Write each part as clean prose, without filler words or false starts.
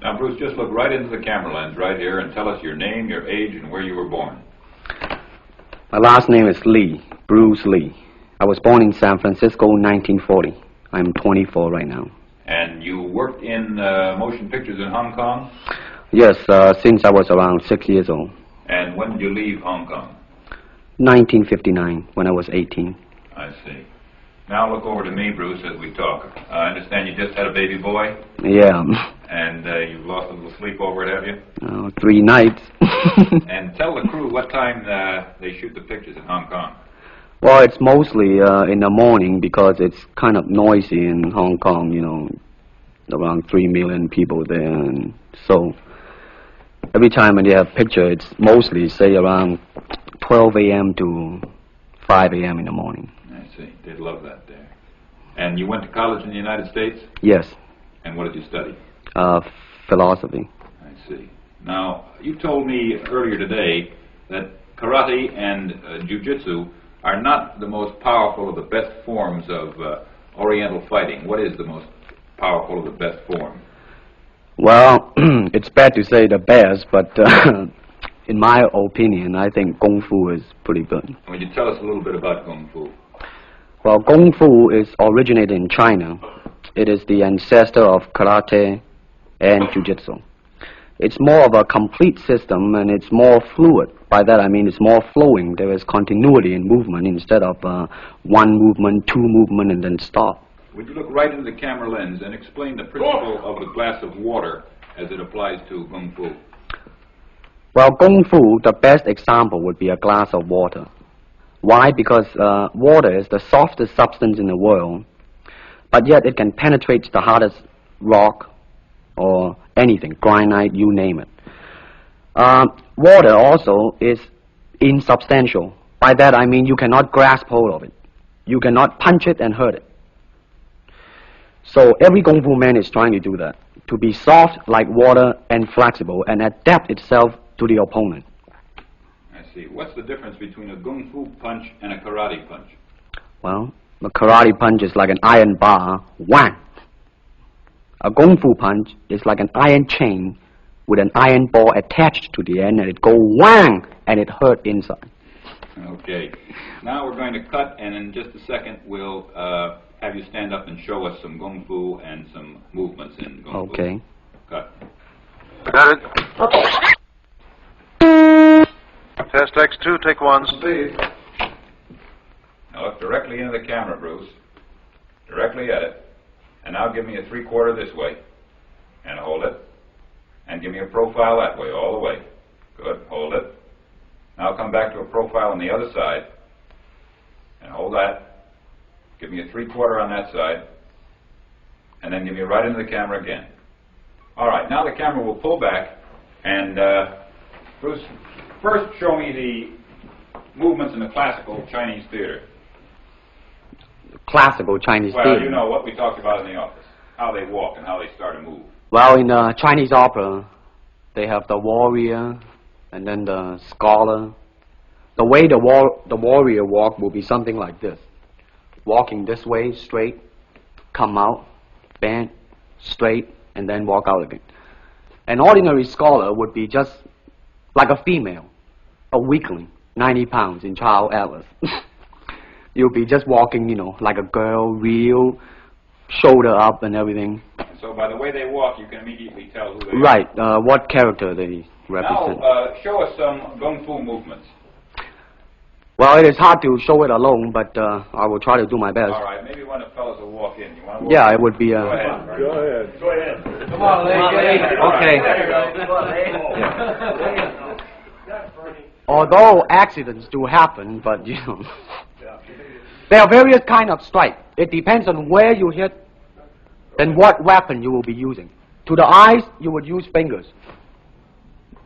Now, Bruce, just look right into the camera lens right here and tell us your name, your age, and where you were born. My last name is Lee, Bruce Lee. I was born in San Francisco in 1940. I'm 24 right now. And you worked in motion pictures in Hong Kong? Yes, since I was around 6 years old. And when did you leave Hong Kong? 1959, when I was 18. I see. Now look over to me, Bruce, as we talk. I understand you just had a baby boy? Yeah. And you've lost a little sleep over it, have you? 3 nights. And tell the crew what time they shoot the pictures in Hong Kong. Well, it's mostly in the morning because it's kind of noisy in Hong Kong, you know, around 3 million people there. And so every time when they have picture, it's mostly, say, around 12 a.m. to 5 a.m. in the morning. I see. They'd love that there. And you went to college in the United States? Yes. And what did you study? Philosophy. I see. Now, you told me earlier today that karate and jiu-jitsu are not the most powerful of the best forms of Oriental fighting. What is the most powerful of the best form? Well, it's bad to say the best, but in my opinion, I think Kung Fu is pretty good. Would you tell us a little bit about Kung Fu? Well, Kung Fu is originated in China. It is the ancestor of karate and jiu-jitsu. It's more of a complete system, and it's more fluid. By that I mean it's more flowing. There is continuity in movement instead of one movement, two movement, and then stop. Would you look right into the camera lens and explain the principle of the glass of water as it applies to Kung Fu? Well, Kung Fu, the best example would be a glass of water. Why? Because water is the softest substance in the world, but yet it can penetrate the hardest rock or anything, granite, you name it. Water also is insubstantial. By that I mean you cannot grasp hold of it. You cannot punch it and hurt it. So every Kung Fu man is trying to do that, to be soft like water and flexible and adapt itself to the opponent. I see. What's the difference between a Kung Fu punch and a karate punch? Well, a karate punch is like an iron bar, whang. A Kung Fu punch is like an iron chain with an iron ball attached to the end, and it go whang, and it hurt inside. Okay. Now we're going to cut, and in just a second we'll have you stand up and show us some Kung Fu and some movements in Kung Fu. Okay. Cut. Got it. Test X2, take 1. Speed. Now look directly into the camera, Bruce. Directly at it. And now give me a 3/4 this way. And hold it. And give me a profile that way, all the way. Good. Hold it. Now come back to a profile on the other side. And hold that. Give me a 3/4 on that side. And then give me right into the camera again. All right. Now the camera will pull back. And Bruce, first show me the movements in the classical Chinese theater. Classical Chinese Well, theater. you know what we talked about in the office. How they walk and how they start to move. Well, in Chinese opera, they have the warrior and then the scholar. The way the warrior walk will be something like this. Walking this way, straight, come out, bend, straight, and then walk out again. An ordinary scholar would be just like a female, a weakling, 90 pounds in Child Atlas. You'll be just walking, you know, like a girl, real, shoulder up and everything. So by the way they walk, you can immediately tell who they Right, what character they represent. Now, show us some Kung Fu movements. Well, it is hard to show it alone, but I will try to do my best. All right, maybe one of the fellows will walk in. You want to walk Yeah, in? it would be... Go ahead. Go ahead. Go ahead. Come on, lady. Okay. Yeah. Although accidents do happen, but, you know... There are various kinds of strike. It depends on where you hit, then what weapon you will be using. To the eyes, you would use fingers.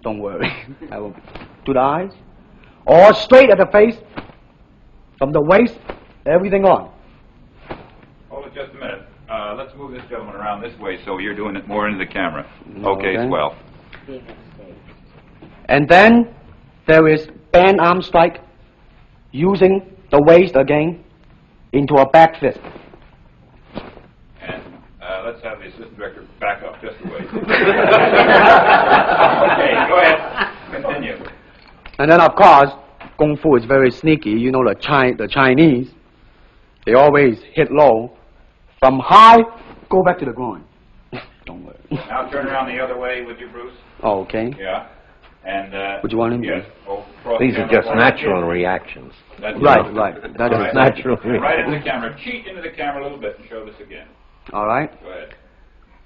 Don't worry. To the eyes. Or straight at the face, from the waist, everything on. Hold it just a minute. Let's move this gentleman around this way so you're doing it more into the camera. Okay, swell. And then there is band arm strike, using the waist again into a back fist. And let's have the assistant director back up just a ways. Okay, go ahead. Continue. And then, of course, Kung Fu is very sneaky. You know, the Chinese, they always hit low. From high, go back to the groin. Don't worry. Now turn around the other way with you, Bruce. Oh, okay. Yeah. And, Would you want him to? yes. Cross These the are camera just forward. natural reactions. That's Right, it. right. That All is right. natural. Right into the camera. Cheat into the camera a little bit and show this again. All right. Go ahead.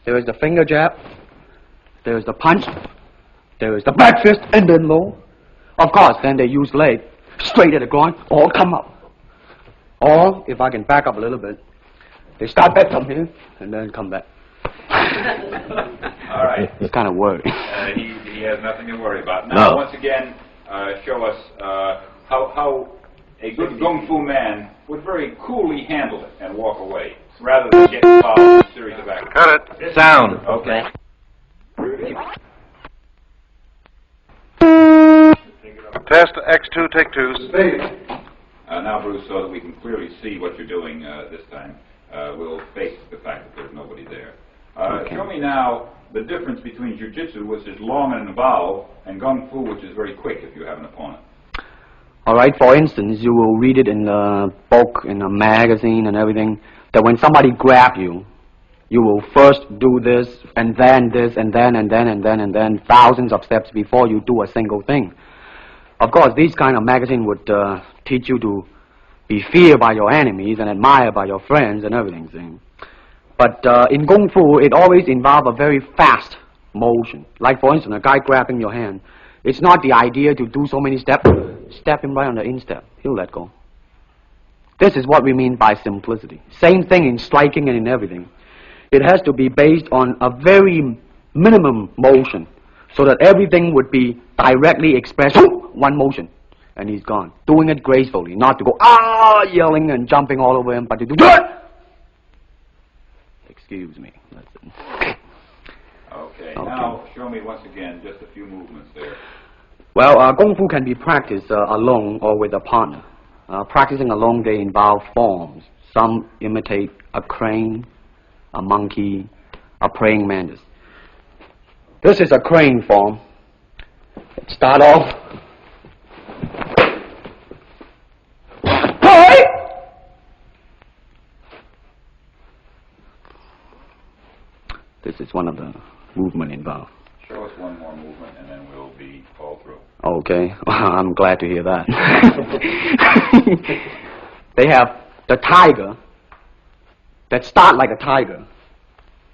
There is the finger jab. There is the punch. There is the back fist and then low. Of course, then they use leg straight at the groin or come up. Or, if I can back up a little bit, they start back from here and then come back. All right. It's kind of worry. He has nothing to worry about. Now, No. once again, show us how a good Kung Fu man would very coolly handle it and walk away, rather than get involved in a series of actions. Cut it. Sound. Okay. Test X2, take 2. Now, Bruce, so that we can clearly see what you're doing this time, we'll face the fact that there's nobody there. Okay. Show me now the difference between jiu-jitsu, which is long and involved, and Kung Fu, which is very quick if you have an opponent. All right, for instance, you will read it in the book, in a magazine and everything, that when somebody grab you, you will first do this, and then this, and then, thousands of steps before you do a single thing. Of course, these kind of magazine would teach you to be feared by your enemies and admired by your friends and everything. See? But in Kung Fu, it always involves a very fast motion. Like, for instance, a guy grabbing your hand. It's not the idea to do so many steps. Step him right on the instep. He'll let go. This is what we mean by simplicity. Same thing in striking and in everything. It has to be based on a very minimum motion so that everything would be directly expressed. One motion. And he's gone. Doing it gracefully. Not to go, yelling and jumping all over him, but to do Excuse me. That's it. Okay. Now, show me once again just a few movements there. Well, Kung Fu can be practiced alone or with a partner. Practicing alone, they involve forms. Some imitate a crane, a monkey, a praying mantis. This is a crane form. Start off. This is one of the movement involved. Show us one more movement, and then we'll be all through. Okay, I'm glad to hear that. They have the tiger that start like a tiger,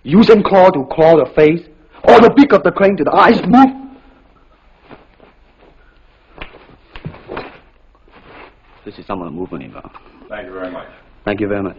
using claw to claw the face, or the beak of the crane to the eyes move. This is some of the movement involved. Thank you very much. Thank you very much.